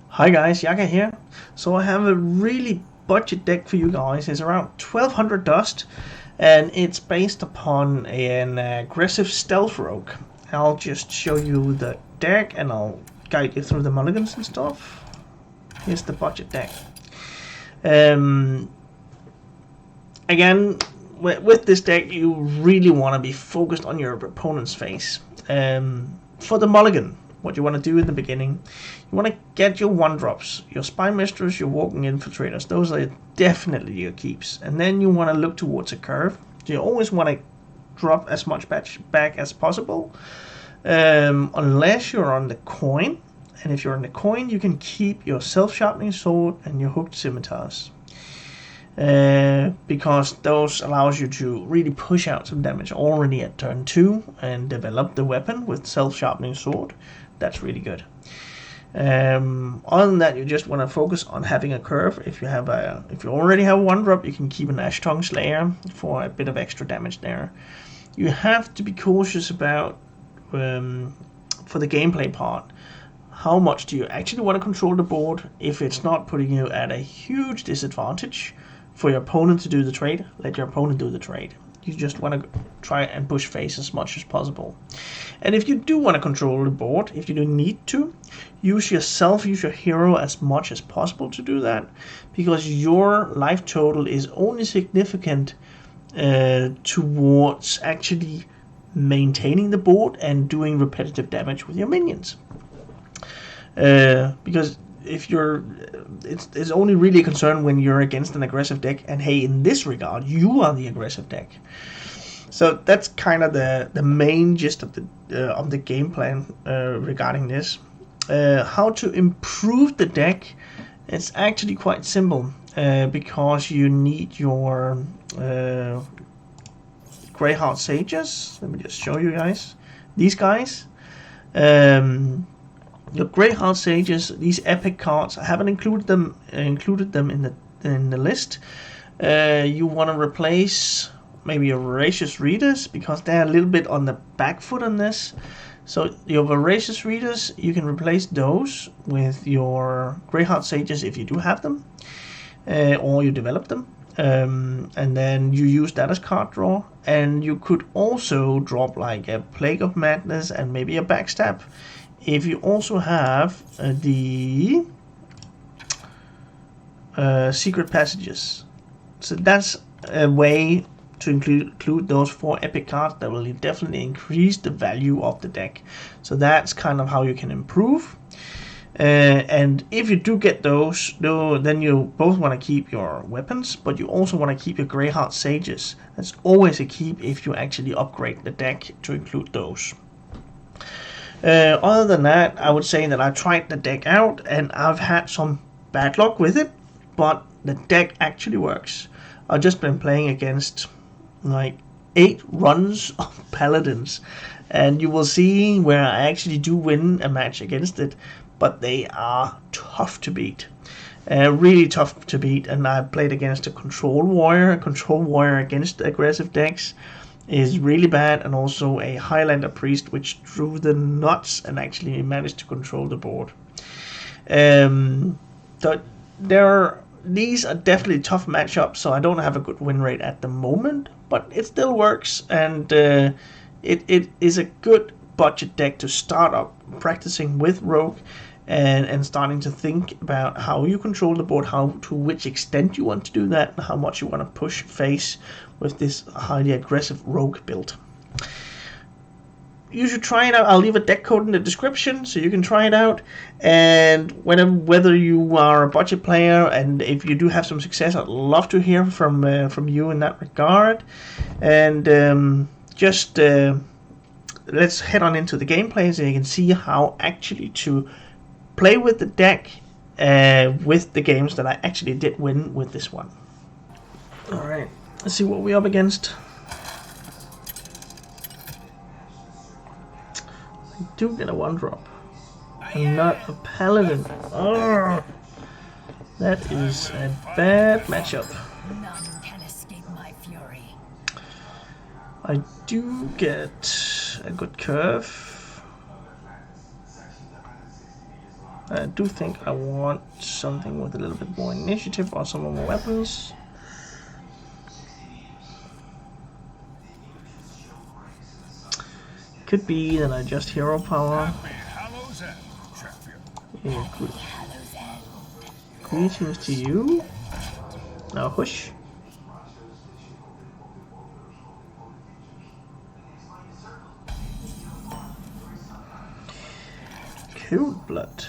Hi guys, Yacca here. So I have a really budget deck for you guys. It's around 1200 dust and it's based upon an aggressive stealth rogue. I'll just show you the deck and I'll guide you through the mulligans and stuff. Here's the budget deck. Again, with this deck you really want to be focused on your opponent's face. For the mulligan, what you want to do in the beginning, you want to get your 1-drops, your Spine Mistress, your Walking Infiltrators. Those are definitely your keeps. And then you want to look towards a curve. So you always want to drop as much back as possible, unless you're on the coin. And if you're on the coin, you can keep your Self-Sharpening Sword and your Hooked Scimitars. Because those allows you to really push out some damage already at turn 2 and develop the weapon with Self-Sharpening Sword. That's really good. Other than that, you just want to focus on having a curve. If you already have 1-drop, you can keep an Ash Tongue Slayer for a bit of extra damage there. You have to be cautious about for the gameplay part. How much do you actually want to control the board? If it's not putting you at a huge disadvantage for your opponent to do the trade, let your opponent do the trade. You just want to try and push face as much as possible. And if you do want to control the board, if you do need to, use your hero as much as possible to do that, because your life total is only significant towards actually maintaining the board and doing repetitive damage with your minions. Because if you're, it's only really a concern when you're against an aggressive deck, and hey, in this regard, you are the aggressive deck. So that's kind of the main gist of the game plan regarding this. How to improve the deck? It's actually quite simple, because you need your Greyheart Sages. Let me just show you guys. These guys. The Greyheart Sages, these epic cards, I haven't included them in the list. You want to replace maybe your Voracious Readers, because they're a little bit on the back foot on this. So your Voracious Readers, you can replace those with your Greyheart Sages if you do have them, or you develop them. And then you use that as card draw, and you could also drop like a Plague of Madness and maybe a Backstab if you also have the Secret Passages. So that's a way to include those 4 epic cards that will definitely increase the value of the deck. So that's kind of how you can improve. And if you do get those, then you both want to keep your weapons, but you also want to keep your Greyheart Sages. That's always a keep if you actually upgrade the deck to include those. Other than that, I would say that I tried the deck out and I've had some bad luck with it, but the deck actually works. I've just been playing against like 8 runs of Paladins, and you will see where I actually do win a match against it, but they are tough to beat. Really tough to beat, and I played against a Control Warrior. A Control Warrior against aggressive decks is really bad, and also a Highlander Priest which drew the nuts and actually managed to control the board. So these are definitely tough matchups, so I don't have a good win rate at the moment, but it still works, and it is a good budget deck to start up practicing with Rogue and starting to think about how you control the board, to which extent you want to do that, and how much you want to push face with this highly aggressive Rogue build. You should try it out. I'll leave a deck code in the description so you can try it out. And whether you are a budget player, and if you do have some success, I'd love to hear from you in that regard. And let's head on into the gameplay so you can see how actually to play with the deck with the games that I actually did win with this one. Alright, let's see what we're up against. I do get a 1-drop. I'm not a Paladin. Oh, that is a bad matchup. None can escape my fury. I do get a good curve. I do think I want something with a little bit more initiative or some more weapons. Could be that I just hero power. Yeah, good. Greetings to you. Now hush. Cold blood.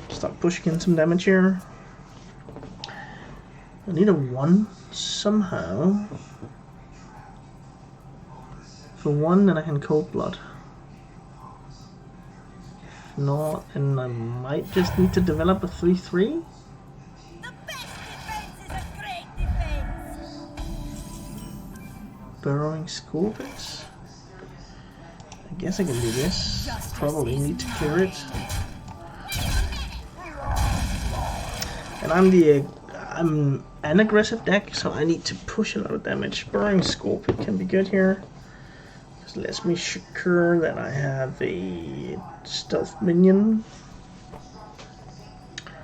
Start pushing in some damage here. I need a 1 somehow. For 1, then I can cold blood. If not, then I might just need to develop a 3/3. The best defense is a great defense. Burrowing Scorpions. I guess I can do this. Probably need to clear it. And I'm an aggressive deck, so I need to push a lot of damage. Burrowing Scorpion can be good here. Just lets me secure that I have a stealth minion.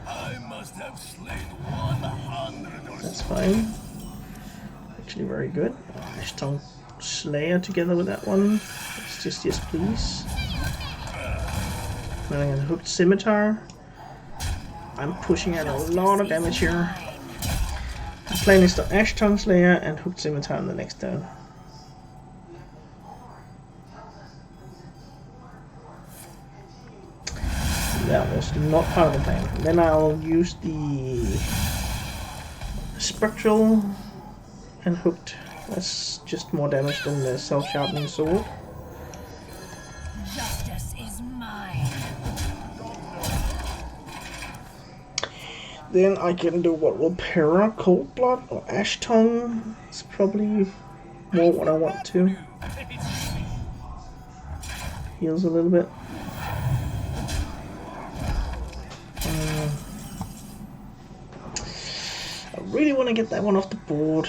I must have slain 100 or That's fine. Actually very good. Hearthstone Slayer together with that one. It's just yes please. Then I got Hooked Scimitar. I'm pushing out a lot of damage here. I'm playing this to Hearthstone Slayer and Hooked Scimitar on the next turn. That was not part of the plan. Then I'll use the Spectral and Hooked. That's just more damage than the self-sharpening sword. Justice is mine. Then I can do what will para Cold Blood or Ash Tongue. It's probably more what I want to. Heals a little bit. I really want to get that one off the board.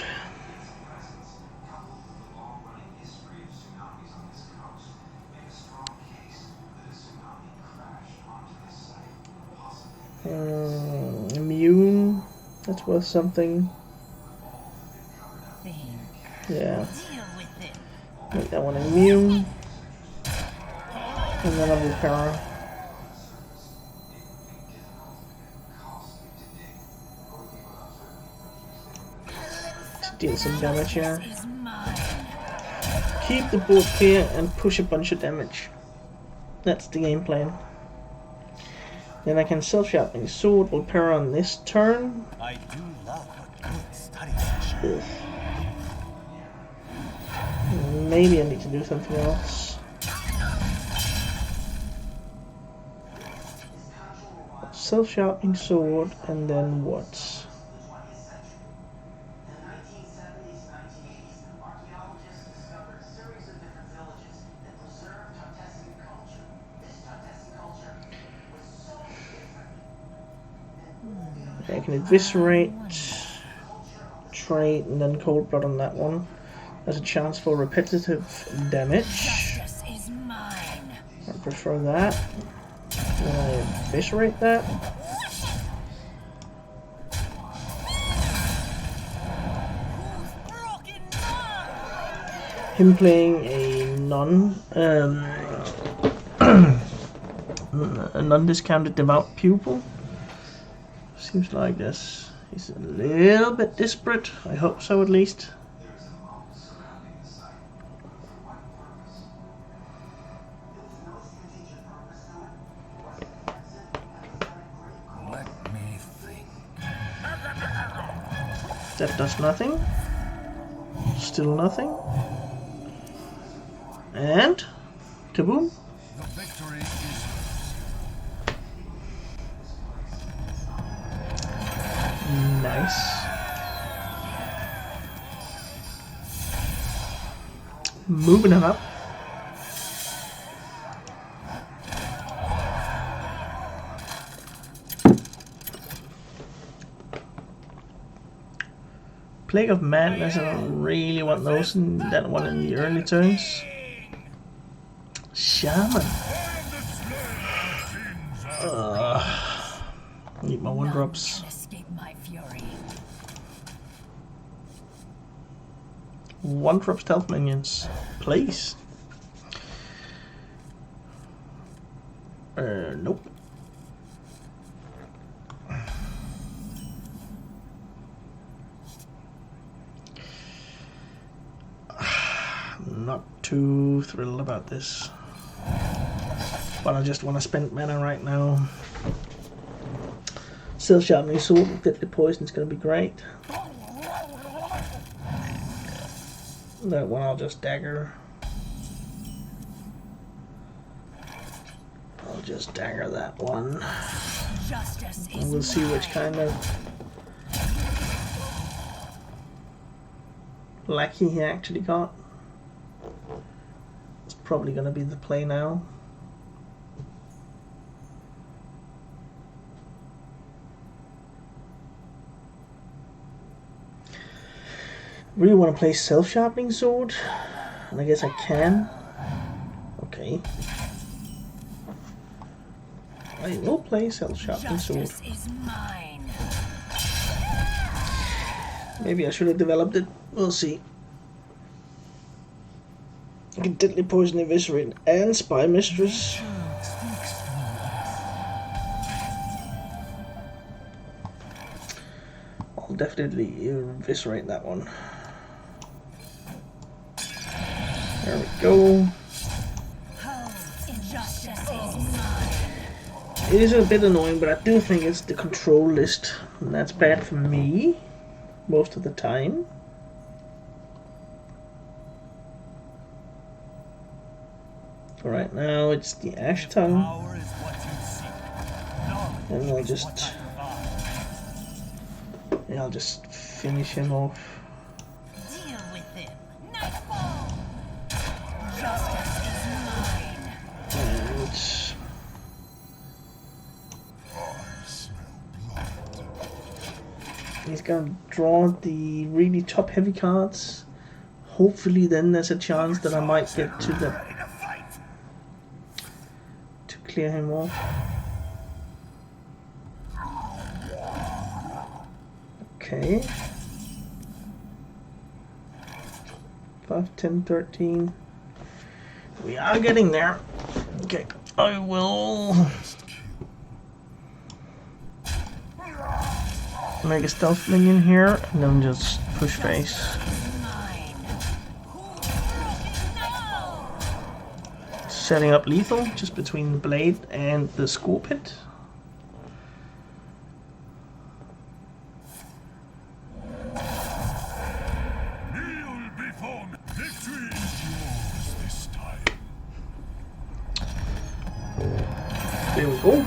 Immune, that's worth something. Yeah, make that one immune, and then I'll repair. Deal some damage here. Keep the board clear and push a bunch of damage. That's the game plan. Then I can self-sharpening sword will pair on this turn. I do love a good study session. Maybe I need to do something else. Self-sharpening sword and then what? I can eviscerate, trade, and then cold blood on that one. There's a chance for repetitive damage. Justice is mine. I prefer that. Then I eviscerate that. Him playing a non-discounted devout pupil. Seems like this. He's a little bit desperate. I hope so, at least. Let me think. That does nothing. Still nothing. And kaboom. The victory is Nice. Moving him up. Plague of Madness, I don't really want those that one in the early turns. Shaman. Need my one drops. Can escape my fury. One drop stealth minions, please. Nope. Not too thrilled about this, but I just want to spend mana right now. Still sharpening sword with deadly poison is going to be great. That one I'll just dagger. I'll just dagger that one. Justice And is we'll see which kind of lackey he actually got. It's probably going to be the play now. Really want to play self-sharpening sword, and I guess I can. Okay. I will play self-sharpening sword. Justice is mine. Maybe I should have developed it. We'll see. I can deadly poison, eviscerate, and spy mistress. I'll definitely eviscerate that one. There we go. Injustice is mine. It is a bit annoying, but I do think it's the control list, and that's bad for me most of the time. For right now, it's the Ash Tongue, Power is what you seek. and Knowledge is what I provide. I'll just finish him off. Deal with him. Nightfall. Justice is mine. And he's gonna draw the really top heavy cards. Hopefully then there's a chance that I might get to the Ready to fight. to clear him off. Okay. 5, 10, 13. We are getting there. Okay, I will make a stealth minion here and then just push face. Setting up lethal just between the blade and the skull pit. Kneel before me. Victory is yours this time. There we go.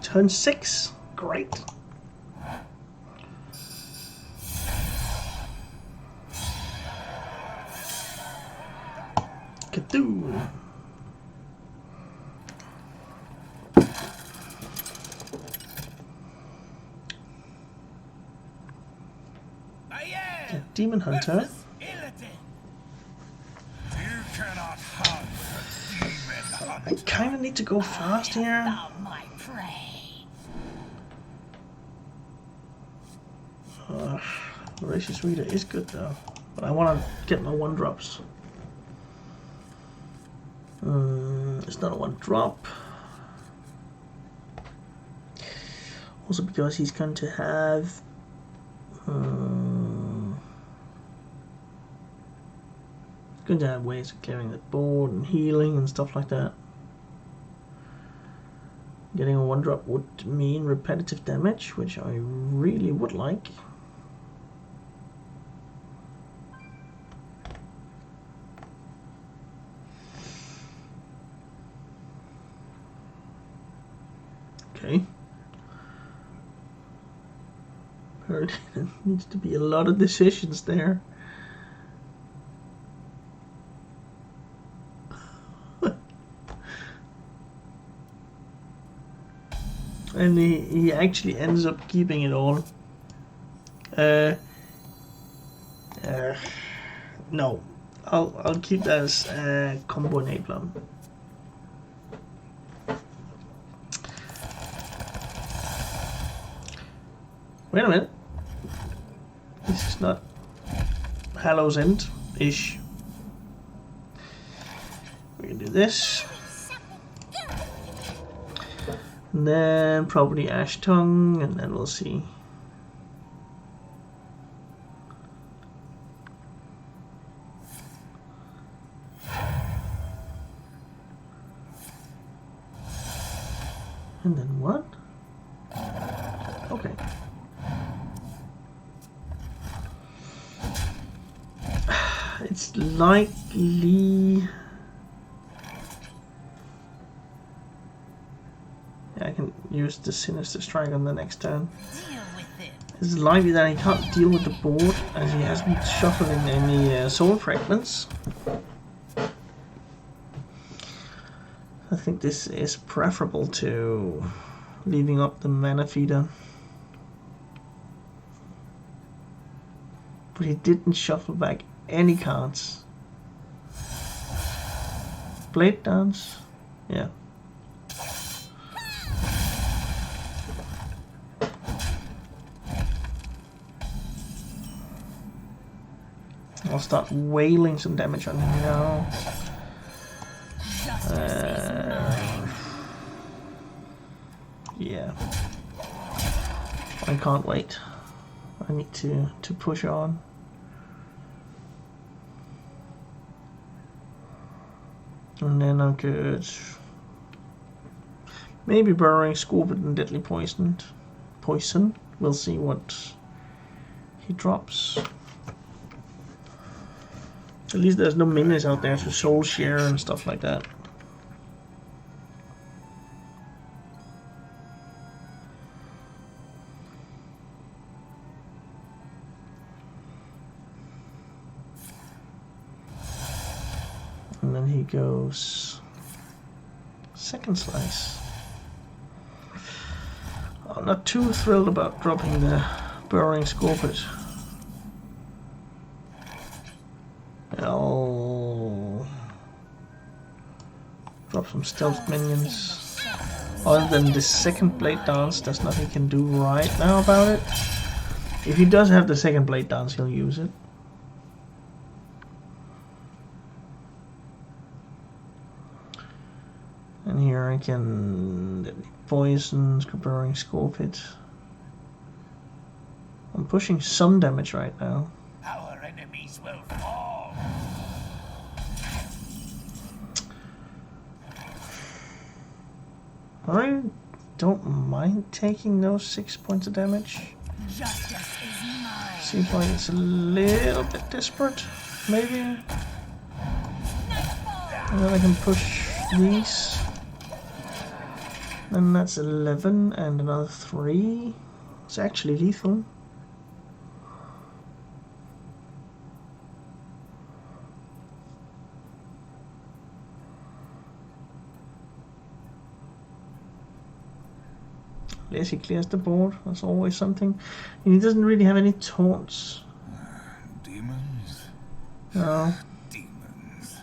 Turn 6. Great. Kadoo. Demon Hunter. You cannot hide the demon I hunter. kind of need to go fast here. Found my prey. Voracious Reader is good though, but I want to get my 1-drops. It's not a 1-drop. Also because he's going to have ways of clearing the board and healing and stuff like that. Getting a 1-drop would mean repetitive damage, which I really would like. Okay. Apparently there needs to be a lot of decisions there. And he actually ends up keeping it all. No. I'll keep that as a combo enabler. Wait a minute. This is not Hallow's End-ish. We can do this. And then probably Ash Tongue, and then we'll see. And then what? Okay. It's likely... Yeah, I can use the Sinister Strike on the next turn. Deal with it. It's likely that he can't deal with the board as he hasn't shuffled in any soul fragments. I think this is preferable to leaving up the mana feeder. But he didn't shuffle back any cards. Blade Dance? Yeah. I'll start wailing some damage on him now. Yeah. I can't wait. I need to push on. And then I could maybe Burrowing Scorpion and Deadly Poison. We'll see what he drops. At least there's no minions out there to soul share and stuff like that. And then he goes second slice. I'm not too thrilled about dropping the Burrowing Scorpion. I'll drop some stealth minions. Other than the second Blade Dance, there's nothing he can do right now about it. If he does have the second Blade Dance, he'll use it. And here I can poison, Burrowing Scorpion. I'm pushing some damage right now. Our enemies will fall. I don't mind taking those 6 points of damage. Justice is mine. Seems like it's a little bit desperate, maybe. And then I can push these. Then that's 11 and another 3. It's actually lethal. Unless he clears the board, that's always something. And he doesn't really have any taunts. Demons? No. Demons.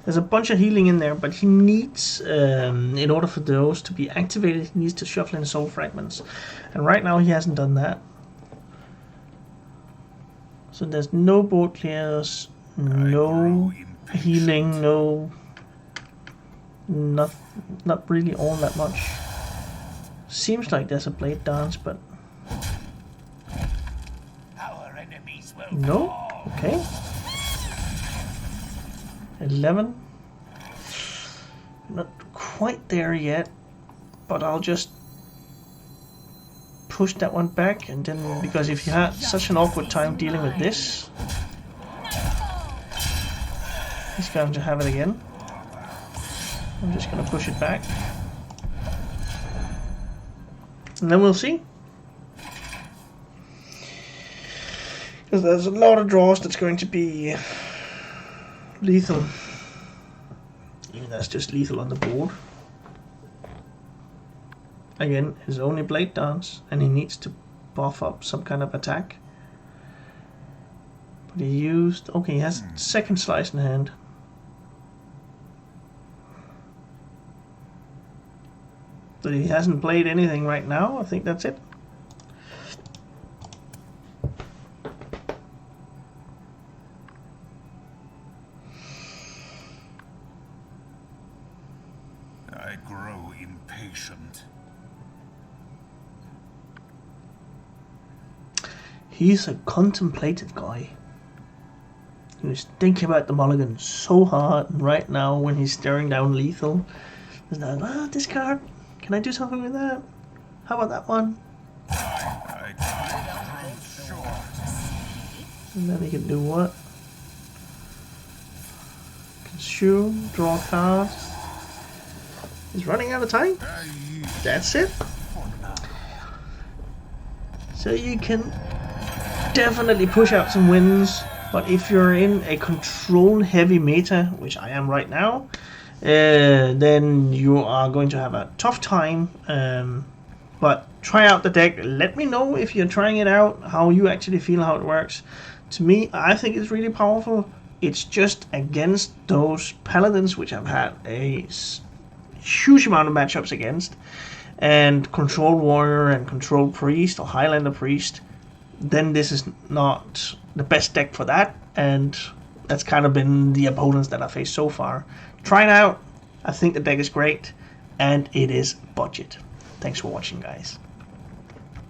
There's a bunch of healing in there, but he needs, in order for those to be activated, he needs to shuffle in soul fragments. And right now he hasn't done that. So there's no board clears, no healing, not really all that much. Seems like there's a Blade Dance, but Our enemies will no. fall. Okay. 11. Not quite there yet, but I'll just push that one back, and then because if you had such an awkward time dealing with this, he's going to have it again. I'm just going to push it back. And then we'll see. Because there's a lot of draws that's going to be lethal. Even that's just lethal on the board. Again, his only Blade Dance, and he needs to buff up some kind of attack. But he used... Okay, he has second slice in hand. But he hasn't played anything right now. I think that's it. I grow impatient. He's a contemplative guy. He's thinking about the mulligan so hard right now when he's staring down lethal. He's like, ah, this card. Can I do something with that? How about that one? I grow short. And then he can do what? Consume, draw cards. He's running out of time. That's it. So you can definitely push out some wins, but if you're in a control heavy meta, which I am right now, then you are going to have a tough time. But try out the deck. Let me know if you're trying it out, how you actually feel, how it works. To me, I think it's really powerful. It's just against those paladins, which I've had a huge amount of matchups against, and control warrior and control priest or highlander priest. Then this is not the best deck for that, and that's kind of been the opponents that I faced so far. Try it out. I think the deck is great, and it is budget. Thanks for watching, guys.